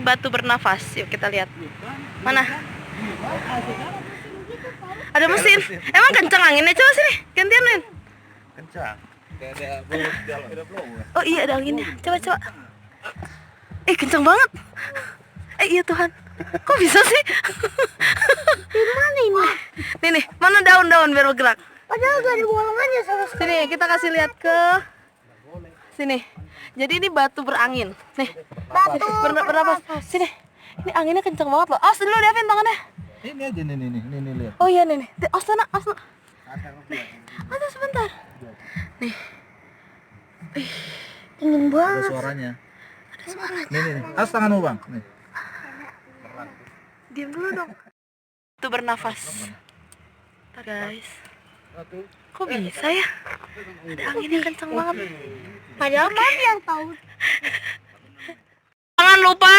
batu bernafas. Yuk kita lihat. Mana? Ada mesin. Emang kencang anginnya? Coba sini, gantian Rin. Kencang. Oh iya ada anginnya. Coba. Kencang banget. Iya Tuhan. Kok bisa sih? Gimana ini? Nih, mana daun-daun biar bergerak. Padahal gak ada bolongannya sama sekali. Sini, kita kasih lihat ke sini. Jadi ini batu berangin. Nih, Batu bernafas. Sini. Ini anginnya kencang banget loh. Awas dulu Devin tangannya. Ini aja nih lihat. Oh iya nih. Awas sana. Nih. Aduh sebentar. Nih. Dingin Ada banget. suaranya. Ada suaranya. Nih. Awas tanganmu bang. Nih. Diam dulu dong. Itu bernafas. Tuh guys. Kok bisa ya? Ada anginnya kencang banget. Padahal Mami yang tahu. Jangan lupa